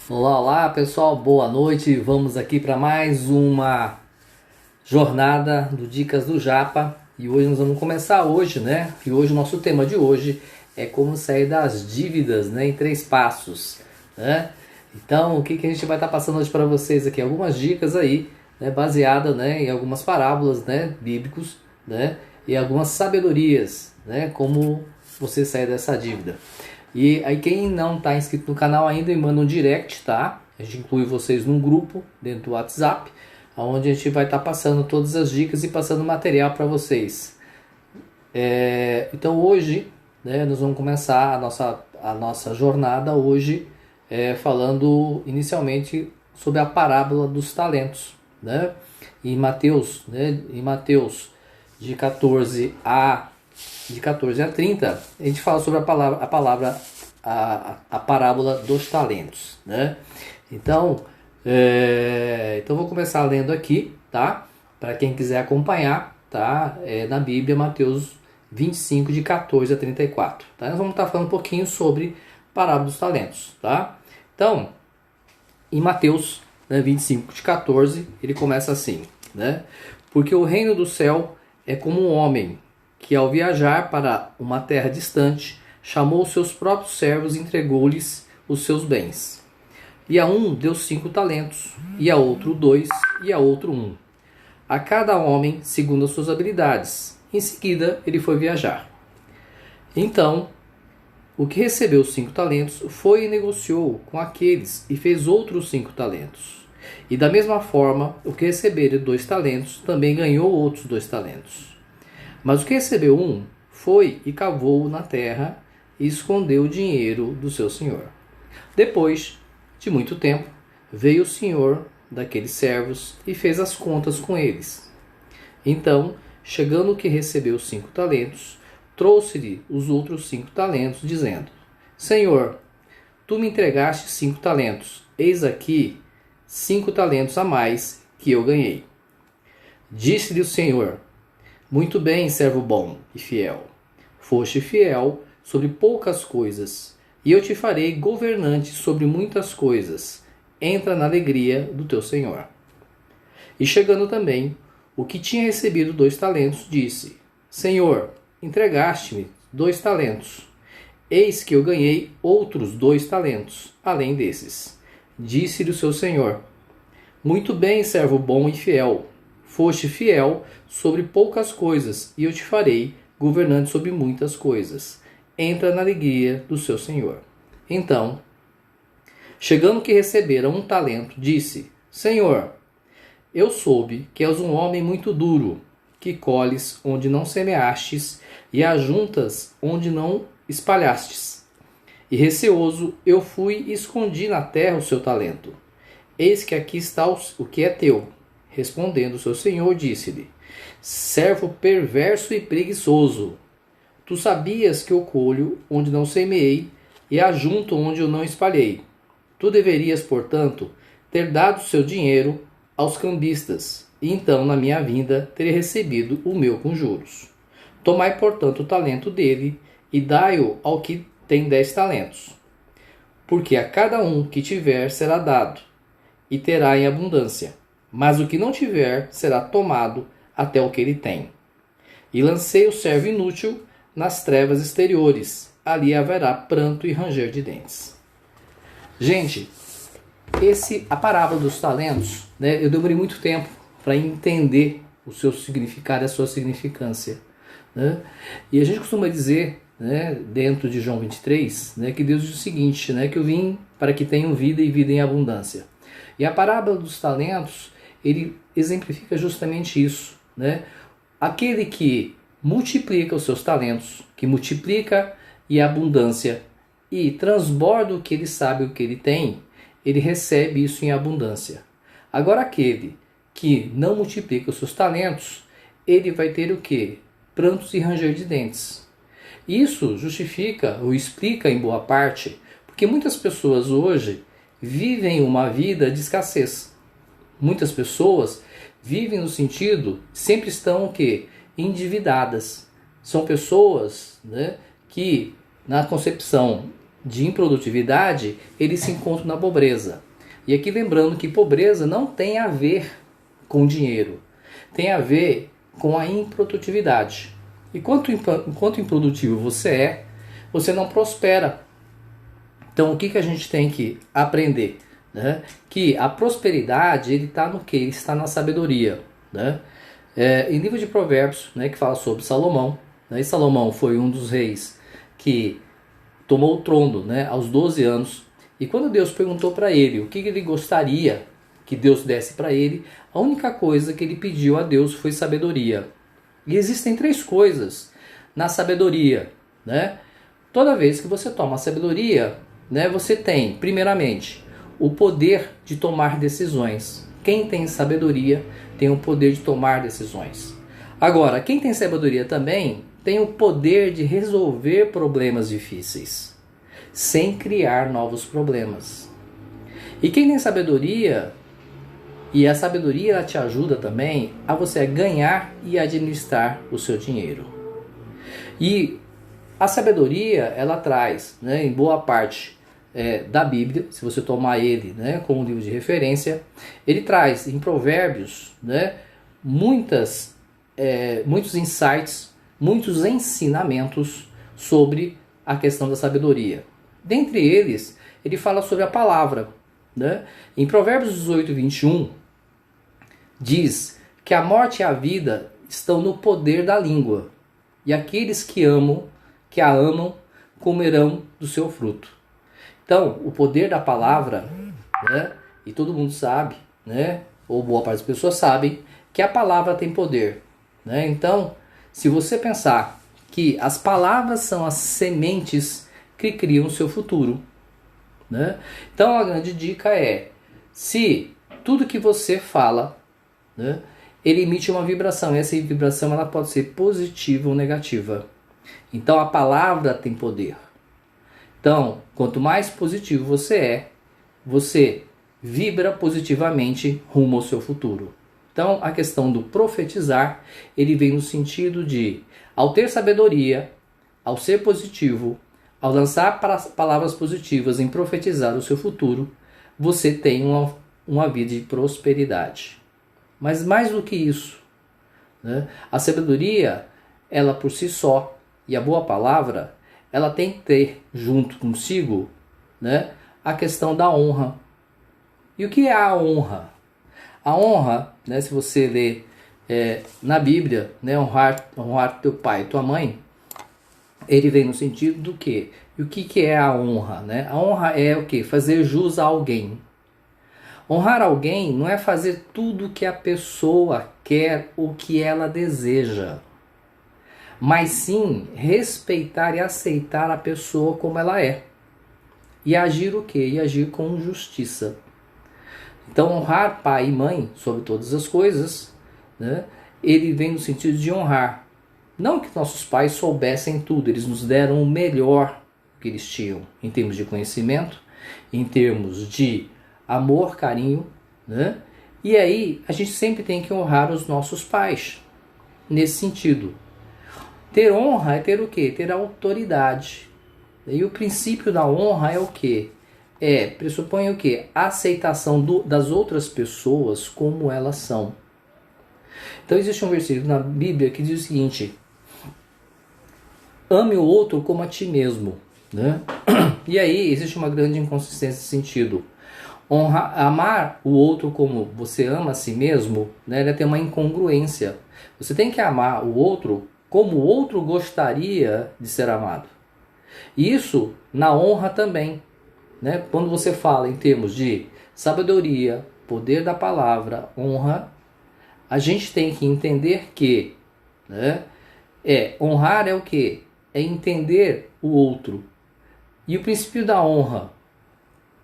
Olá, olá pessoal, boa noite. Vamos aqui para mais uma jornada do Dicas do Japa. E hoje nós vamos começar hoje, né? E hoje o nosso tema de hoje é como sair das dívidas, né? Em 3 passos, né? Então, o que a gente vai estar passando hoje para vocês aqui? Algumas dicas aí, né? Baseada, né? Em algumas parábolas, né? Bíblicos, né? E algumas sabedorias, né? Como você sair dessa dívida. E aí quem não está inscrito no canal ainda, me manda um direct, tá? A gente inclui vocês num grupo dentro do WhatsApp, onde a gente vai estar passando todas as dicas e passando material para vocês. Então hoje, né, nós vamos começar a nossa jornada hoje falando inicialmente sobre a parábola dos talentos, né? Em Mateus, né, de 14 a 30, a gente fala sobre a parábola dos talentos, né? Então, então vou começar lendo aqui, tá? Para quem quiser acompanhar, tá? Na Bíblia, Mateus 25, de 14 a 34, tá? Nós vamos estar falando um pouquinho sobre a parábola dos talentos, tá? Então, em Mateus, né, 25, de 14, ele começa assim, né? Porque o reino do céu é como um homem que, ao viajar para uma terra distante, chamou seus próprios servos e entregou-lhes os seus bens. E a um deu 5 talentos, e a outro 2, e a outro 1. A cada homem segundo as suas habilidades. Em seguida, ele foi viajar. Então, o que recebeu os 5 talentos foi e negociou com aqueles e fez outros 5 talentos. E da mesma forma, o que recebeu 2 talentos também ganhou outros 2 talentos. Mas o que recebeu 1 foi e cavou na terra e escondeu o dinheiro do seu senhor. Depois de muito tempo, veio o senhor daqueles servos e fez as contas com eles. Então, chegando o que recebeu 5 talentos, trouxe-lhe os outros 5 talentos, dizendo: Senhor, tu me entregaste 5 talentos, eis aqui 5 talentos a mais que eu ganhei. Disse-lhe o senhor: Muito bem, servo bom e fiel. Foste fiel sobre poucas coisas, e eu te farei governante sobre muitas coisas. Entra na alegria do teu senhor. E chegando também o que tinha recebido 2 talentos, disse: Senhor, entregaste-me 2 talentos. Eis que eu ganhei outros 2 talentos, além desses. Disse-lhe o seu senhor: Muito bem, servo bom e fiel. Foste fiel sobre poucas coisas, e eu te farei governante sobre muitas coisas. Entra na alegria do seu senhor. Então, chegando que recebera 1 talento, disse: Senhor, eu soube que és um homem muito duro, que colhes onde não semeastes e ajuntas onde não espalhastes. E receoso eu fui e escondi na terra o seu talento. Eis que aqui está o que é teu. Respondendo seu senhor, disse-lhe: Servo perverso e preguiçoso, tu sabias que eu colho onde não semeei e ajunto onde eu não espalhei. Tu deverias, portanto, ter dado seu dinheiro aos cambistas, e então, na minha vinda, teria recebido o meu com juros. Tomai, portanto, o talento dele e dai-o ao que tem 10 talentos. Porque a cada um que tiver será dado, e terá em abundância. Mas o que não tiver será tomado até o que ele tem. E lancei o servo inútil nas trevas exteriores. Ali haverá pranto e ranger de dentes. Gente, a parábola dos talentos, né, eu demorei muito tempo para entender o seu significado e a sua significância, né? E a gente costuma dizer, né, dentro de João 23, né, que Deus diz o seguinte, né, que eu vim para que tenham vida e vida em abundância. E a parábola dos talentos, ele exemplifica justamente isso, né? Aquele que multiplica os seus talentos, que multiplica e a abundância e transborda o que ele sabe, o que ele tem, ele recebe isso em abundância. Agora aquele que não multiplica os seus talentos, ele vai ter o quê? Prantos e ranger de dentes. Isso justifica ou explica em boa parte porque muitas pessoas hoje vivem uma vida de escassez. Muitas pessoas vivem no sentido, sempre estão o quê? Endividadas. São pessoas, né, que na concepção de improdutividade, ele se encontra na pobreza. E aqui lembrando que pobreza não tem a ver com dinheiro, tem a ver com a improdutividade. E enquanto improdutivo você não prospera. Então o que a gente tem que aprender? Né? Que a prosperidade ele está no quê? Ele está na sabedoria. Né? Em livro de Provérbios, né, que fala sobre Salomão, né? E Salomão foi um dos reis que tomou o trono, né, aos 12 anos. E quando Deus perguntou para ele o que ele gostaria que Deus desse para ele, a única coisa que ele pediu a Deus foi sabedoria. E existem 3 coisas na sabedoria. Né? Toda vez que você toma a sabedoria, né, você tem, primeiramente, o poder de tomar decisões. Quem tem sabedoria tem o poder de tomar decisões. Agora, quem tem sabedoria também tem o poder de resolver problemas difíceis, sem criar novos problemas. E quem tem sabedoria, e a sabedoria ela te ajuda também a você ganhar e administrar o seu dinheiro. E a sabedoria ela traz, né, em boa parte da Bíblia, se você tomar ele, né, como livro de referência, ele traz em Provérbios, né, muitos insights, muitos ensinamentos sobre a questão da sabedoria. Dentre eles, ele fala sobre a palavra. Né? Em Provérbios 18, 21, diz que a morte e a vida estão no poder da língua, e aqueles que a amam, comerão do seu fruto. Então, o poder da palavra, né? E todo mundo sabe, né? Ou boa parte das pessoas sabem, que a palavra tem poder. Né? Então, se você pensar que as palavras são as sementes que criam o seu futuro. Né? Então, a grande dica é, se tudo que você fala, né, ele emite uma vibração, e essa vibração ela pode ser positiva ou negativa. Então, a palavra tem poder. Então, quanto mais positivo você vibra positivamente rumo ao seu futuro. Então, a questão do profetizar, ele vem no sentido de, ao ter sabedoria, ao ser positivo, ao lançar palavras positivas em profetizar o seu futuro, você tem uma vida de prosperidade. Mas mais do que isso, né, a sabedoria, ela por si só, e a boa palavra, ela tem que ter junto consigo, né, a questão da honra. E o que é a honra? A honra, né, se você ler na Bíblia, né, honrar teu pai e tua mãe, ele vem no sentido do quê? E o que é a honra? Né? A honra é o quê? Fazer jus a alguém. Honrar alguém não é fazer tudo o que a pessoa quer ou que ela deseja, mas sim respeitar e aceitar a pessoa como ela é. E agir o quê? E agir com justiça. Então, honrar pai e mãe sobre todas as coisas, né, ele vem no sentido de honrar. Não que nossos pais soubessem tudo, eles nos deram o melhor que eles tinham, em termos de conhecimento, em termos de amor, carinho, né? E aí, a gente sempre tem que honrar os nossos pais, nesse sentido. Ter honra é ter o quê? Ter autoridade. E o princípio da honra é o quê? Pressupõe o quê? A aceitação das outras pessoas como elas são. Então existe um versículo na Bíblia que diz o seguinte: ame o outro como a ti mesmo. Né? E aí existe uma grande inconsistência nesse sentido. Amar o outro como você ama a si mesmo, né, ele tem uma incongruência. Você tem que amar o outro como o outro gostaria de ser amado. Isso na honra também. Né? Quando você fala em termos de sabedoria, poder da palavra, honra, a gente tem que entender que, né, honrar é o quê? É entender o outro. E o princípio da honra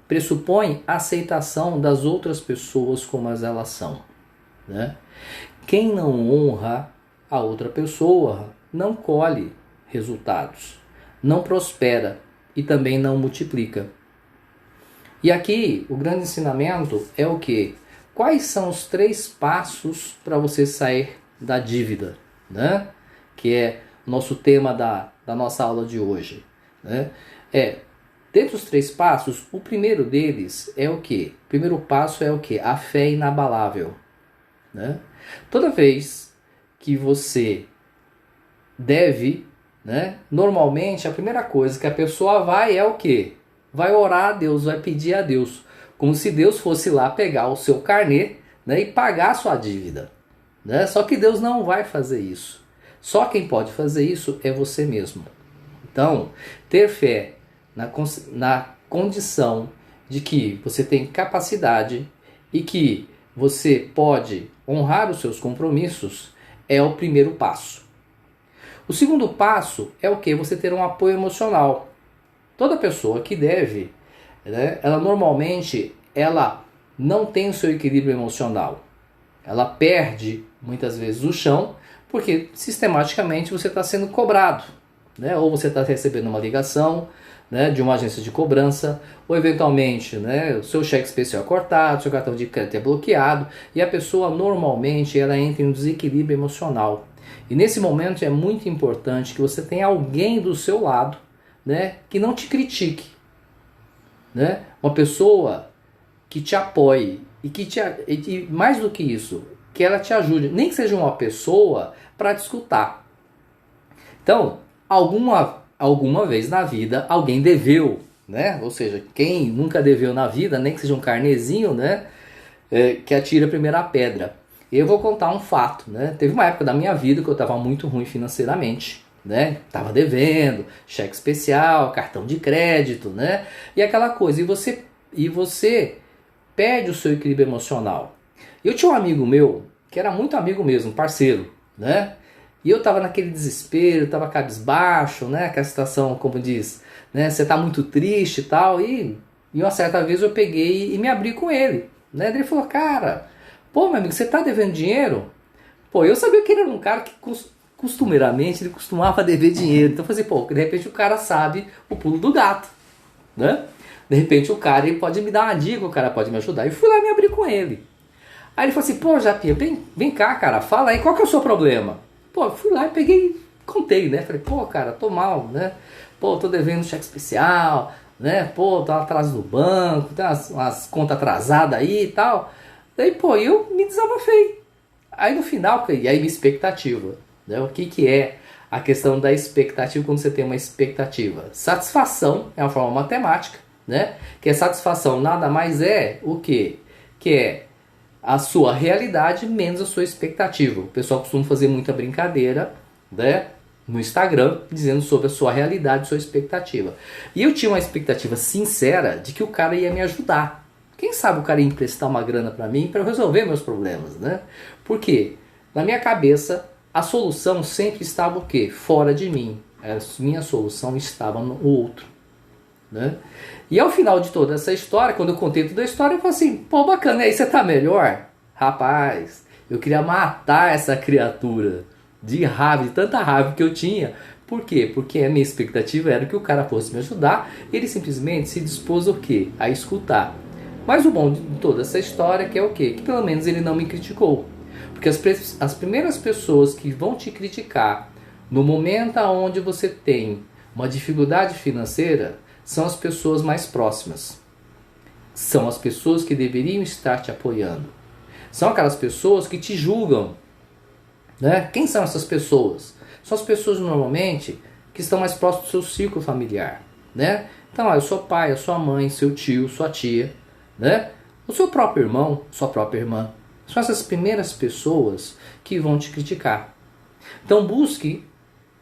pressupõe a aceitação das outras pessoas como elas são. Né? Quem não honra a outra pessoa não colhe resultados, não prospera e também não multiplica. E aqui o grande ensinamento é o quê? Quais são os 3 passos para você sair da dívida? Né? Que é nosso tema da nossa aula de hoje. Né? Dentre os 3 passos, o primeiro deles é o quê? O primeiro passo é o quê? A fé inabalável. Né? Toda vez que você deve, né, normalmente a primeira coisa que a pessoa vai é o quê? Vai orar a Deus, vai pedir a Deus. Como se Deus fosse lá pegar o seu carnê, né, e pagar a sua dívida. Né? Só que Deus não vai fazer isso. Só quem pode fazer isso é você mesmo. Então, ter fé na condição de que você tem capacidade e que você pode honrar os seus compromissos é o primeiro passo. O segundo passo é o que? Você ter um apoio emocional. Toda pessoa que deve, né, ela normalmente não tem o seu equilíbrio emocional. Ela perde muitas vezes o chão porque sistematicamente você está sendo cobrado. Né? Ou você está recebendo uma ligação, né, de uma agência de cobrança, ou eventualmente, né, o seu cheque especial é cortado, seu cartão de crédito é bloqueado, e a pessoa normalmente ela entra em um desequilíbrio emocional. E nesse momento é muito importante que você tenha alguém do seu lado, né, que não te critique. Né? Uma pessoa que te apoie e mais do que isso, que ela te ajude, nem que seja uma pessoa para te escutar. Então, alguma vez na vida alguém deveu, né? Ou seja, quem nunca deveu na vida, nem que seja um carnezinho, né? Que atira a primeira pedra. Eu vou contar um fato, né? Teve uma época da minha vida que eu estava muito ruim financeiramente, né? Tava devendo, cheque especial, cartão de crédito, né? E aquela coisa. E você perde o seu equilíbrio emocional. Eu tinha um amigo meu que era muito amigo mesmo, parceiro, né? E eu tava naquele desespero, tava cabisbaixo, né? Aquela situação, como diz, né? Você tá muito triste e tal. E uma certa vez eu peguei e me abri com ele, né? Ele falou, cara, pô, meu amigo, você tá devendo dinheiro? Pô, eu sabia que ele era um cara que costumeiramente ele costumava dever dinheiro. Então eu falei, pô, de repente o cara sabe o pulo do gato, né? De repente o cara ele pode me dar uma dica, o cara pode me ajudar. E fui lá me abrir com ele. Aí ele falou assim, pô, Japinha, vem cá, cara, fala aí, qual que é o seu problema? Pô, eu fui lá e peguei, contei, né? Falei, pô, cara, tô mal, né? Pô, tô devendo cheque especial, né? Pô, tô atrás do banco, tem umas contas atrasadas aí e tal. Daí, pô, eu me desabafei. Aí no final, e aí minha expectativa, né? O que é a questão da expectativa quando você tem uma expectativa? Satisfação é uma forma matemática, né? Que a satisfação nada mais é o quê? Que é a sua realidade menos a sua expectativa. O pessoal costuma fazer muita brincadeira, né, no Instagram, dizendo sobre a sua realidade e sua expectativa. E eu tinha uma expectativa sincera de que o cara ia me ajudar. Quem sabe o cara ia emprestar uma grana para mim para eu resolver meus problemas, né? Por quê? Na minha cabeça, a solução sempre estava o quê? Fora de mim. A minha solução estava no outro. Né? E ao final de toda essa história, quando eu contei toda a história, eu falei assim, pô, bacana, aí você tá melhor? Rapaz, eu queria matar essa criatura de raiva, de tanta raiva que eu tinha. Por quê? Porque a minha expectativa era que o cara fosse me ajudar, ele simplesmente se dispôs o quê? A escutar. Mas o bom de toda essa história é que é o quê? Que pelo menos ele não me criticou. Porque as primeiras pessoas que vão te criticar no momento onde você tem uma dificuldade financeira são as pessoas mais próximas. São as pessoas que deveriam estar te apoiando. São aquelas pessoas que te julgam. Né? Quem são essas pessoas? São as pessoas normalmente que estão mais próximas do seu círculo familiar. Né? Então, o seu pai, a sua mãe, seu tio, sua tia, né? O seu próprio irmão, sua própria irmã. São essas primeiras pessoas que vão te criticar. Então busque,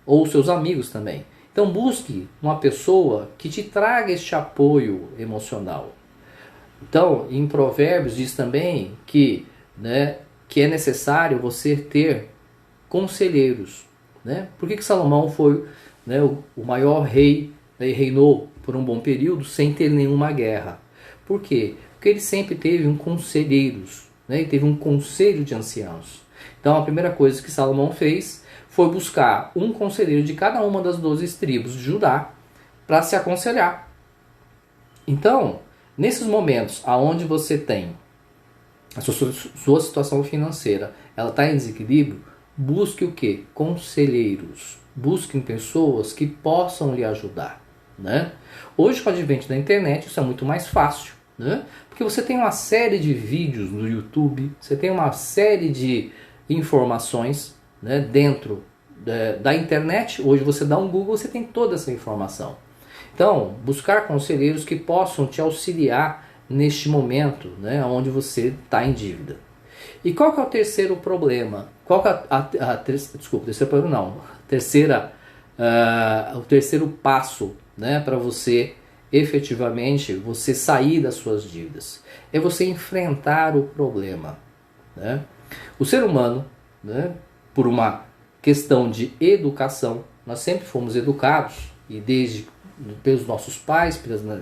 ou seus amigos também. Então busque uma pessoa que te traga este apoio emocional. Então, em Provérbios diz também que, né, que é necessário você ter conselheiros. Né? Por que Salomão foi, né, o maior rei, né, e reinou por um bom período sem ter nenhuma guerra? Por quê? Porque ele sempre teve conselheiros, né? Ele teve um conselho de anciãos. Então a primeira coisa que Salomão fez foi buscar um conselheiro de cada uma das 12 tribos de Judá para se aconselhar. Então, nesses momentos aonde você tem a sua situação financeira, ela está em desequilíbrio, busque o quê? Conselheiros. Busquem pessoas que possam lhe ajudar. né? Hoje, com o advento da internet, isso é muito mais fácil, né? Porque você tem uma série de vídeos no YouTube, você tem uma série de informações, né, dentro da internet. Hoje você dá um Google, você tem toda essa informação. Então, buscar conselheiros que possam te auxiliar neste momento, né, onde você está em dívida. E qual que é o terceiro problema? Qual que é desculpa, terceiro problema não. O terceiro passo, né, para você efetivamente você sair das suas dívidas. É você enfrentar o problema, né? O ser humano, né, por uma questão de educação, nós sempre fomos educados, e desde pelos nossos pais,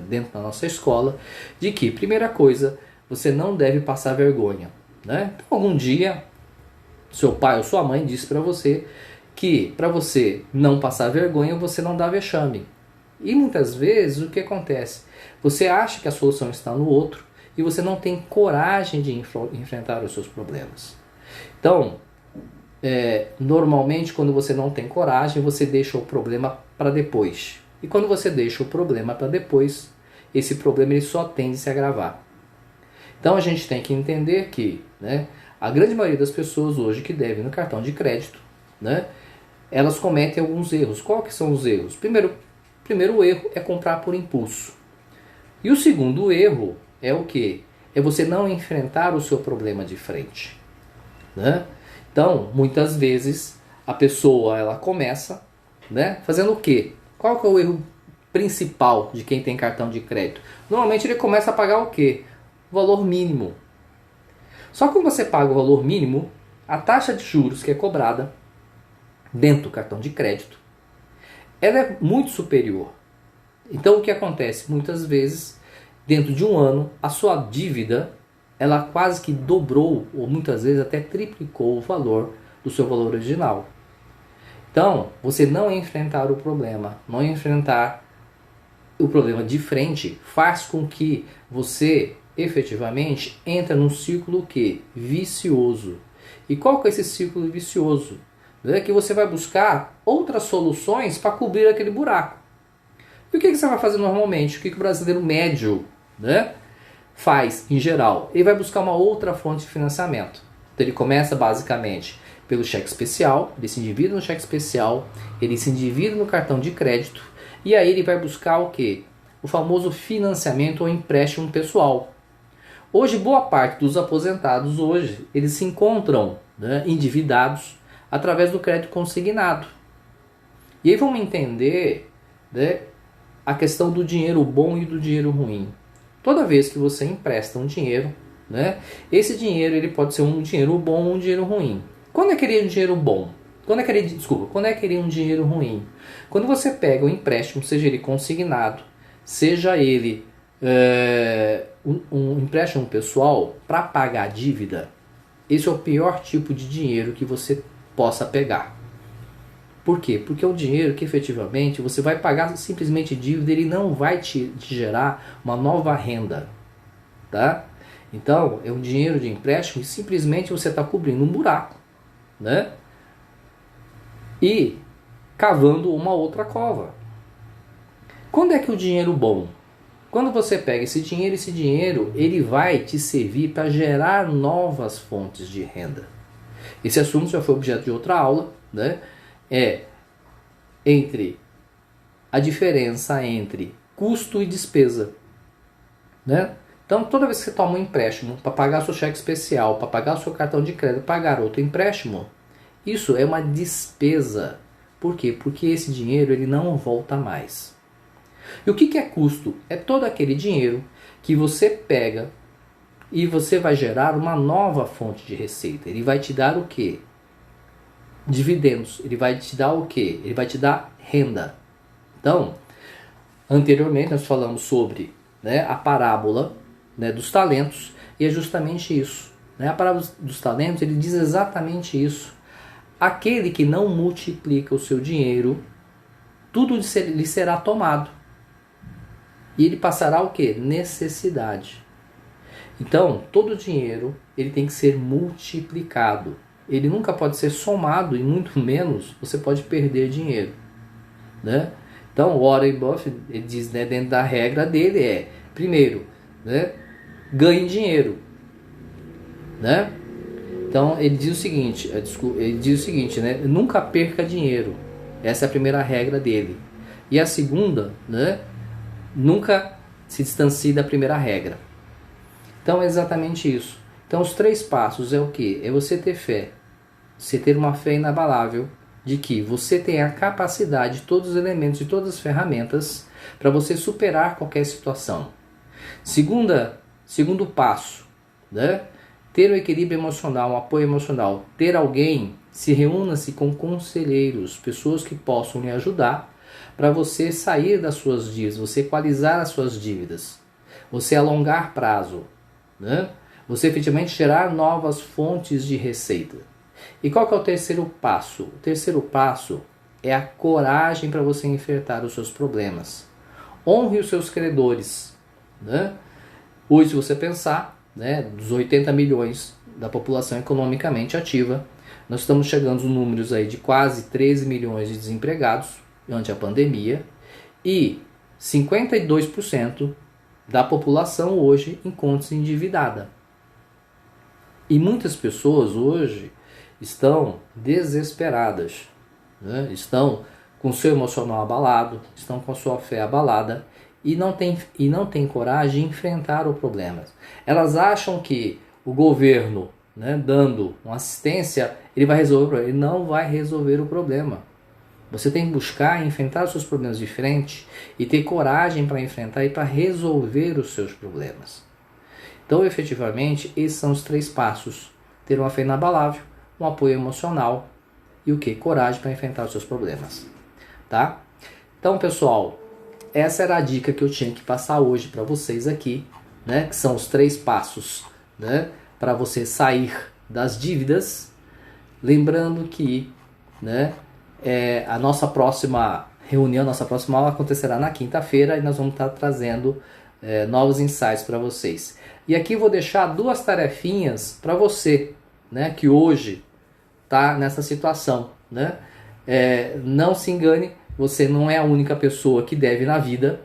dentro da nossa escola, de que, primeira coisa, você não deve passar vergonha, né? Então, algum dia, seu pai ou sua mãe disse para você que para você não passar vergonha, você não dá vexame. E muitas vezes o que acontece? Você acha que a solução está no outro e você não tem coragem de enfrentar os seus problemas. Então, normalmente quando você não tem coragem, você deixa o problema para depois. E quando você deixa o problema para depois, esse problema ele só tende a se agravar. Então a gente tem que entender que, né, a grande maioria das pessoas hoje que devem no cartão de crédito, né, elas cometem alguns erros. Qual que são os erros? Primeiro erro é comprar por impulso. E o segundo erro é o quê? É você não enfrentar o seu problema de frente, né? Então, muitas vezes, a pessoa ela começa, né, fazendo o quê? Qual que é o erro principal de quem tem cartão de crédito? Normalmente ele começa a pagar o quê? O valor mínimo. Só que quando você paga o valor mínimo, a taxa de juros que é cobrada dentro do cartão de crédito, ela é muito superior. Então o que acontece? Muitas vezes, dentro de um ano, a sua dívida ela quase que dobrou, ou muitas vezes até triplicou o valor do seu valor original. Então, você não enfrentar o problema, não enfrentar o problema de frente, faz com que você efetivamente entre num círculo vicioso. E qual que é esse círculo vicioso? É que você vai buscar outras soluções para cobrir aquele buraco. E o que você vai fazer normalmente? O que o brasileiro médio, né, faz em geral? Ele vai buscar uma outra fonte de financiamento. Então ele começa basicamente pelo cheque especial, ele se endivida no cheque especial, ele se endivida no cartão de crédito, e aí ele vai buscar o quê? O famoso financiamento ou empréstimo pessoal. Hoje, boa parte dos aposentados hoje, eles se encontram, né, endividados através do crédito consignado. E aí vamos entender, né, a questão do dinheiro bom e do dinheiro ruim. Toda vez que você empresta um dinheiro, né, esse dinheiro ele pode ser um dinheiro bom ou um dinheiro ruim. Quando é que ele é um dinheiro bom? Quando é que ele é um dinheiro ruim? Quando você pega um empréstimo, seja ele consignado, seja ele um empréstimo pessoal para pagar a dívida, esse é o pior tipo de dinheiro que você possa pegar. Por quê? Porque é um dinheiro que efetivamente você vai pagar simplesmente dívida, ele não vai te gerar uma nova renda, tá? Então é um dinheiro de empréstimo e simplesmente você está cobrindo um buraco, né? E cavando uma outra cova. Quando é que o dinheiro bom? Quando você pega esse dinheiro ele vai te servir para gerar novas fontes de renda. Esse assunto já foi objeto de outra aula, né? Entre a diferença entre custo e despesa, né? Então, toda vez que você toma um empréstimo para pagar seu cheque especial, para pagar o seu cartão de crédito, pagar outro empréstimo, isso é uma despesa. Por quê? Porque esse dinheiro ele não volta mais. E o que é custo? É todo aquele dinheiro que você pega e você vai gerar uma nova fonte de receita. Ele vai te dar o quê? Dividendos. Ele vai te dar o quê? Ele vai te dar renda. Então, anteriormente nós falamos sobre, né, a parábola, né, dos talentos, e é justamente isso, né? A parábola dos talentos ele diz exatamente isso. Aquele que não multiplica o seu dinheiro, tudo lhe será tomado. E ele passará o quê? Necessidade. Então, todo dinheiro ele tem que ser multiplicado. Ele nunca pode ser somado e muito menos você pode perder dinheiro, né? Então, o Warren Buffett, ele diz, né, dentro da regra dele primeiro, né, ganhe dinheiro, né? Então, ele diz o seguinte, né, nunca perca dinheiro. Essa é a primeira regra dele. E a segunda, né, nunca se distancie da primeira regra. Então, é exatamente isso. Então, os 3 passos é o quê? É você ter fé. Você ter uma fé inabalável de que você tem a capacidade, todos os elementos e todas as ferramentas para você superar qualquer situação. Segundo passo, né? Ter um equilíbrio emocional, um apoio emocional. Ter alguém, reúna-se com conselheiros, pessoas que possam lhe ajudar para você sair das suas dívidas, você equalizar as suas dívidas, você alongar prazo, né? Você efetivamente gerar novas fontes de receita. E qual que é o terceiro passo? O terceiro passo é a coragem para você enfrentar os seus problemas. Honre os seus credores, né? Hoje, se você pensar, né, dos 80 milhões da população economicamente ativa, nós estamos chegando aos números aí de quase 13 milhões de desempregados ante a pandemia e 52% da população hoje encontra-se endividada. E muitas pessoas hoje estão desesperadas, né? Estão com o seu emocional abalado, estão com a sua fé abalada e não tem coragem de enfrentar o problema. Elas acham que o governo, né, dando uma assistência, ele vai resolver o problema. Ele não vai resolver o problema. Você tem que buscar enfrentar os seus problemas de frente e ter coragem para enfrentar e para resolver os seus problemas. Então, efetivamente, esses são os 3 passos. Ter uma fé inabalável, um apoio emocional e o que? Coragem para enfrentar os seus problemas. Tá? Então, pessoal, essa era a dica que eu tinha que passar hoje para vocês aqui, né? Que são os 3 passos, né, para você sair das dívidas. Lembrando que, né, a nossa próxima reunião, nossa próxima aula acontecerá na quinta-feira e nós vamos estar trazendo novos insights para vocês. E aqui eu vou deixar 2 tarefinhas para você, né, que hoje está nessa situação, né? Não se engane, você não é a única pessoa que deve na vida,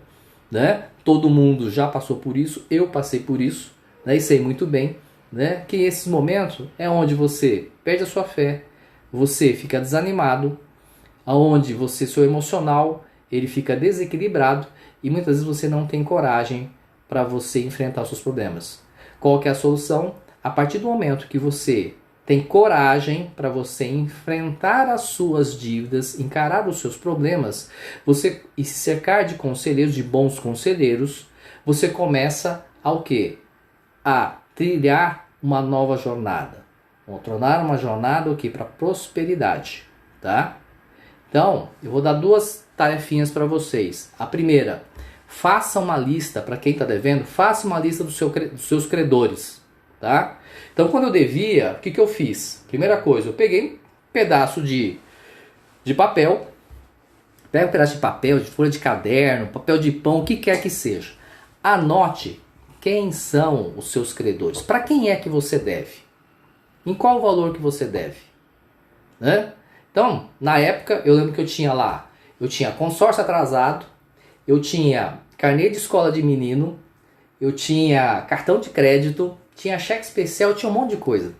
né? Todo mundo já passou por isso, eu passei por isso, né? E sei muito bem, né, que esses momentos é onde você perde a sua fé, você fica desanimado, aonde seu emocional ele fica desequilibrado e muitas vezes você não tem coragem para você enfrentar os seus problemas. Qual que é a solução? A partir do momento que você tem coragem para você enfrentar as suas dívidas, encarar os seus problemas, você e se cercar de conselheiros, de bons conselheiros, você começa ao quê? A trilhar uma nova jornada. Vou tornar uma jornada o quê? Para prosperidade, tá? Então, eu vou dar 2 tarefinhas para vocês. A primeira, faça uma lista, para quem está devendo, faça uma lista dos seus credores, tá? Então, quando eu devia, o que eu fiz? Primeira coisa, eu peguei um pedaço de papel, pega um pedaço de papel, de folha de caderno, papel de pão, o que quer que seja. Anote quem são os seus credores, para quem é que você deve, em qual valor que você deve, né? Então, na época, eu lembro que eu tinha consórcio atrasado, eu tinha carnê de escola de menino, eu tinha cartão de crédito, tinha cheque especial, tinha um monte de coisa.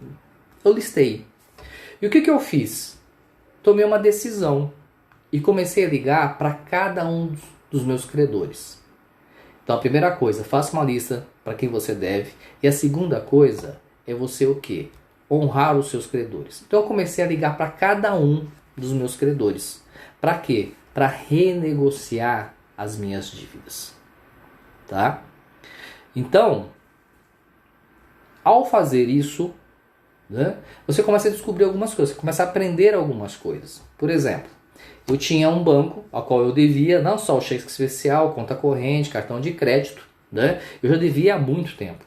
Eu listei. E o que eu fiz? Tomei uma decisão e comecei a ligar para cada um dos meus credores. Então, a primeira coisa, faça uma lista para quem você deve. E a segunda coisa é você o quê? Honrar os seus credores. Então, eu comecei a ligar para cada um dos meus credores. Para quê? Para renegociar as minhas dívidas. Tá? Então, ao fazer isso, né, você começa a descobrir algumas coisas, você começa a aprender algumas coisas. Por exemplo, eu tinha um banco ao qual eu devia não só o cheque especial, conta corrente, cartão de crédito, né, eu já devia há muito tempo.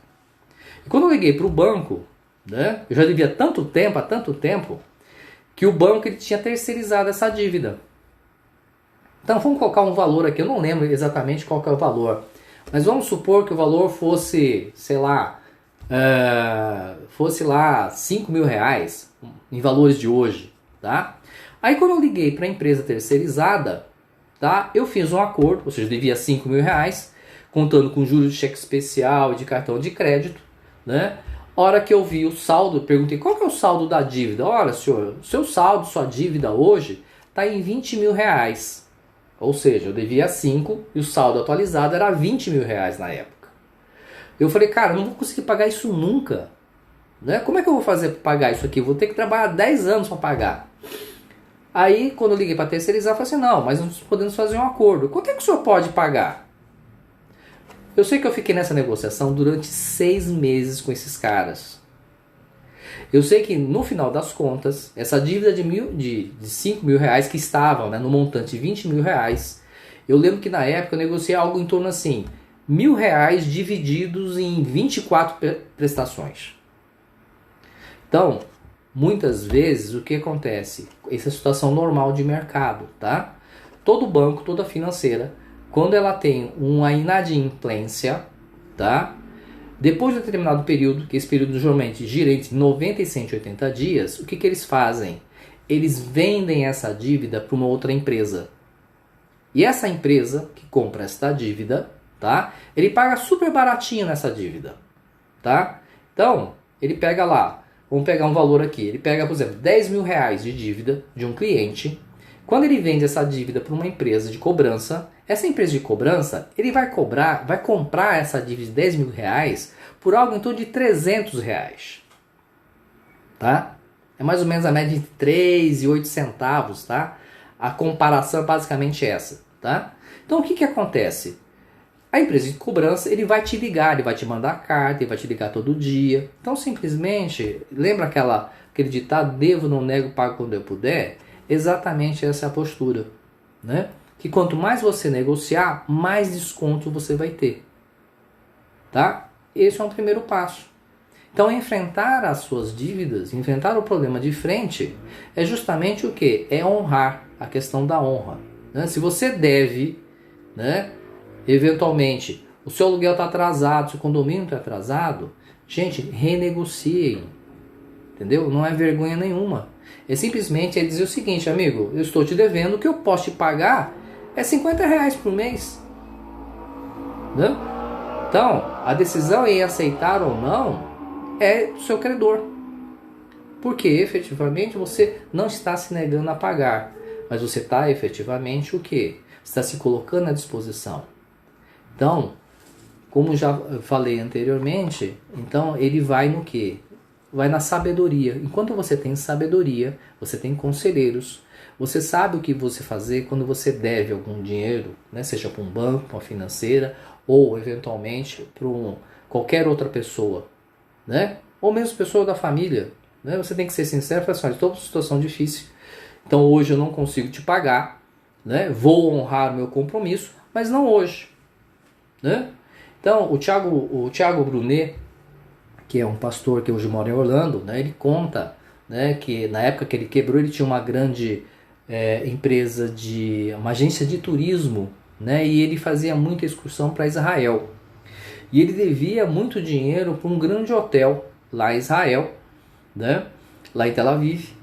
E quando eu liguei para o banco, né, eu já devia há tanto tempo, que o banco ele tinha terceirizado essa dívida. Então vamos colocar um valor aqui, eu não lembro exatamente qual que é o valor, mas vamos supor que o valor fosse, sei lá, fosse lá 5 mil reais em valores de hoje, tá? Aí quando eu liguei para a empresa terceirizada, tá? Eu fiz um acordo, ou seja, eu devia R$ 5.000, contando com juros de cheque especial e de cartão de crédito, né? Hora que eu vi o saldo, eu perguntei, qual que é o saldo da dívida? Olha, senhor, o seu saldo, sua dívida hoje está em R$ 20.000. Ou seja, eu devia 5 e o saldo atualizado era R$ 20.000 na época. Eu falei, cara, eu não vou conseguir pagar isso nunca. Né? Como é que eu vou fazer para pagar isso aqui? Eu vou ter que trabalhar 10 anos para pagar. Aí, quando eu liguei para terceirizar, eu falei assim, não, mas nós podemos fazer um acordo. Quanto é que o senhor pode pagar? Eu sei que eu fiquei nessa negociação durante 6 meses com esses caras. Eu sei que no final das contas, essa dívida de R$ 5.000 que estavam, né, no montante de R$ 20.000, eu lembro que na época eu negociei algo em torno assim, R$ 1.000 divididos em 24 prestações. Então, muitas vezes o que acontece? Essa é a situação normal de mercado, tá? Todo banco, toda financeira, quando ela tem uma inadimplência, tá? Depois de um determinado período, que esse período geralmente gira entre 90 e 180 dias, o que eles fazem? Eles vendem essa dívida para uma outra empresa. E essa empresa que compra essa dívida, tá? Ele paga super baratinho nessa dívida, tá? Então, ele pega lá, vamos pegar um valor aqui, ele pega, por exemplo, R$ 10.000 de dívida de um cliente. Quando ele vende essa dívida para uma empresa de cobrança, essa empresa de cobrança, ele vai comprar essa dívida de R$ 10.000 por algo em torno de R$ 300. Tá? É mais ou menos a média de 3 e 8 centavos, tá? A comparação é basicamente essa, tá? Então o que acontece? A empresa de cobrança, ele vai te ligar, ele vai te mandar carta, ele vai te ligar todo dia. Então simplesmente, lembra aquele ditado, devo, não nego, pago quando eu puder? Exatamente essa é a postura, né? Que quanto mais você negociar, mais desconto você vai ter, tá? Esse é um primeiro passo. Então, enfrentar as suas dívidas, enfrentar o problema de frente, é justamente o que? É honrar, a questão da honra, né? Se você deve, né? Eventualmente, o seu aluguel está atrasado, seu condomínio está atrasado, gente, renegociem, entendeu? Não é vergonha nenhuma. É simplesmente dizer o seguinte, amigo, eu estou te devendo, o que eu posso te pagar é R$ 50 por mês. Né? Então, a decisão em aceitar ou não é do seu credor. Porque efetivamente você não está se negando a pagar, mas você está efetivamente o quê? Está se colocando à disposição. Então, como já falei anteriormente, então ele vai no quê? Vai na sabedoria. Enquanto você tem sabedoria, você tem conselheiros, você sabe o que você fazer quando você deve algum dinheiro, né? Seja para um banco, para uma financeira, ou eventualmente para qualquer outra pessoa, né? Ou mesmo pessoa da família. Né? Você tem que ser sincero e falar assim, olha, estou em uma situação difícil, então hoje eu não consigo te pagar, né? Vou honrar o meu compromisso, mas não hoje. Né? Então, o Thiago Brunet, que é um pastor que hoje mora em Orlando, né, ele conta, né, que na época que ele quebrou, ele tinha uma grande empresa, uma agência de turismo, né, e ele fazia muita excursão para Israel. E ele devia muito dinheiro para um grande hotel lá em Israel, né, lá em Tel Aviv,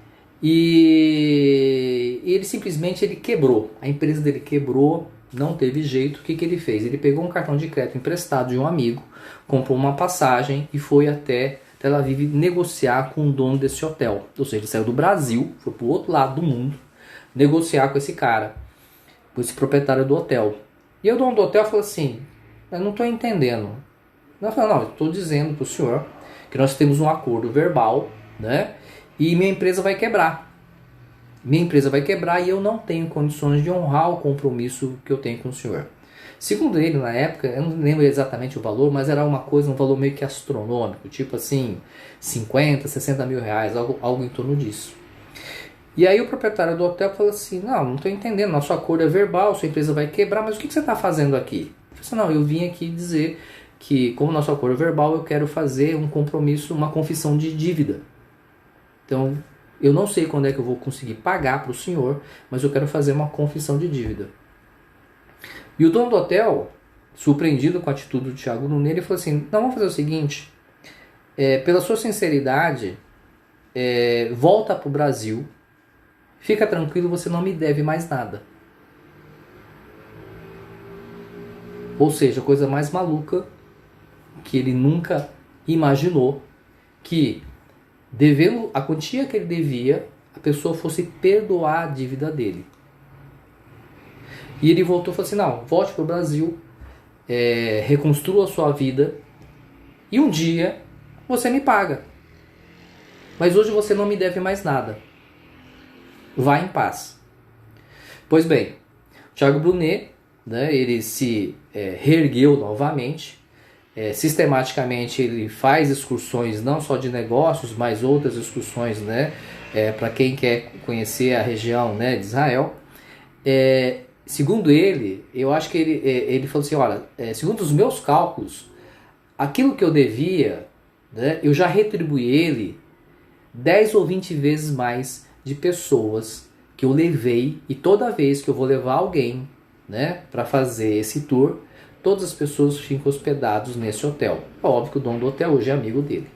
e ele simplesmente quebrou, a empresa dele quebrou, não teve jeito. O que ele fez? Ele pegou um cartão de crédito emprestado de um amigo, comprou uma passagem e foi até Tel Aviv negociar com o dono desse hotel. Ou seja, ele saiu do Brasil, foi para o outro lado do mundo, negociar com esse cara, com esse proprietário do hotel. E o dono do hotel falou assim, eu não estou entendendo. Ele falou, não, eu estou dizendo para o senhor que nós temos um acordo verbal, né? E minha empresa vai quebrar. Minha empresa vai quebrar e eu não tenho condições de honrar o compromisso que eu tenho com o senhor. Segundo ele, na época, eu não lembro exatamente o valor, mas era um valor meio que astronômico, tipo assim, 50, 60 mil reais, algo em torno disso. E aí o proprietário do hotel falou assim, não estou entendendo, nosso acordo é verbal, sua empresa vai quebrar, mas o que você está fazendo aqui? Eu falei, não, eu vim aqui dizer que, como nosso acordo é verbal, eu quero fazer um compromisso, uma confissão de dívida. Então, eu não sei quando é que eu vou conseguir pagar para o senhor, mas eu quero fazer uma confissão de dívida. E o dono do hotel, surpreendido com a atitude do Thiago Brunet, ele falou assim, não, vamos fazer o seguinte, pela sua sinceridade, volta para o Brasil, fica tranquilo, você não me deve mais nada. Ou seja, a coisa mais maluca que ele nunca imaginou, que devendo a quantia que ele devia, a pessoa fosse perdoar a dívida dele. E ele voltou e falou assim, não, volte para o Brasil, reconstrua a sua vida e um dia você me paga. Mas hoje você não me deve mais nada. Vá em paz. Pois bem, Thiago Brunet, né, ele se reergueu novamente. Sistematicamente ele faz excursões não só de negócios, mas outras excursões, né, para quem quer conhecer a região, né, de Israel. Segundo ele, eu acho que ele falou assim, olha, segundo os meus cálculos, aquilo que eu devia, né, eu já retribuí ele 10 ou 20 vezes mais de pessoas que eu levei, e toda vez que eu vou levar alguém, né, para fazer esse tour, todas as pessoas ficam hospedadas nesse hotel. É óbvio que o dono do hotel hoje é amigo dele.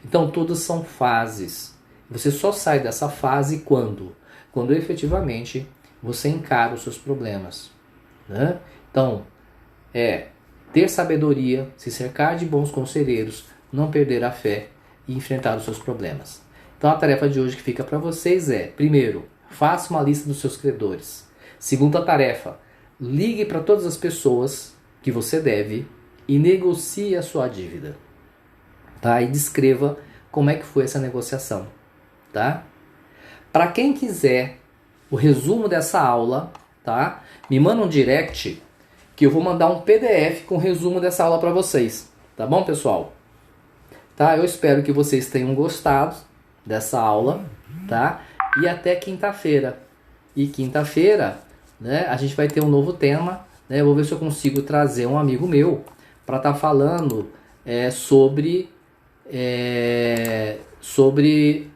Então todas são fases. Você só sai dessa fase quando efetivamente você encara os seus problemas, né? Então, ter sabedoria, se cercar de bons conselheiros, não perder a fé e enfrentar os seus problemas. Então a tarefa de hoje que fica para vocês é, primeiro, faça uma lista dos seus credores. Segunda tarefa, ligue para todas as pessoas que você deve e negocie a sua dívida. Tá? E descreva como é que foi essa negociação. Tá? Para quem quiser o resumo dessa aula, tá? Me manda um direct que eu vou mandar um PDF com o resumo dessa aula para vocês. Tá bom, pessoal? Tá? Eu espero que vocês tenham gostado dessa aula, tá? E até quinta-feira. E quinta-feira, né, a gente vai ter um novo tema, né? Eu vou ver se eu consigo trazer um amigo meu para estar falando sobre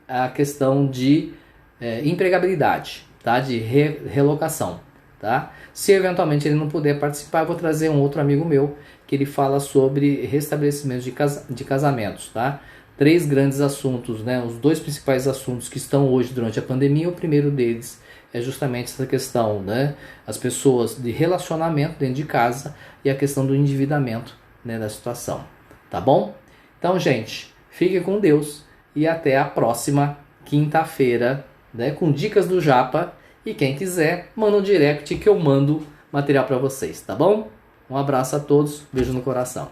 a questão de empregabilidade, tá? De relocação, tá? Se eventualmente ele não puder participar, eu vou trazer um outro amigo meu que ele fala sobre restabelecimento de casamentos, tá? 3 grandes assuntos, né? Os 2 principais assuntos que estão hoje durante a pandemia. O primeiro deles é justamente essa questão, né? As pessoas de relacionamento dentro de casa e a questão do endividamento, né, da situação, tá bom? Então, gente, fique com Deus e até a próxima quinta-feira, né, com dicas do Japa. E quem quiser, manda um direct que eu mando material para vocês, tá bom? Um abraço a todos, beijo no coração.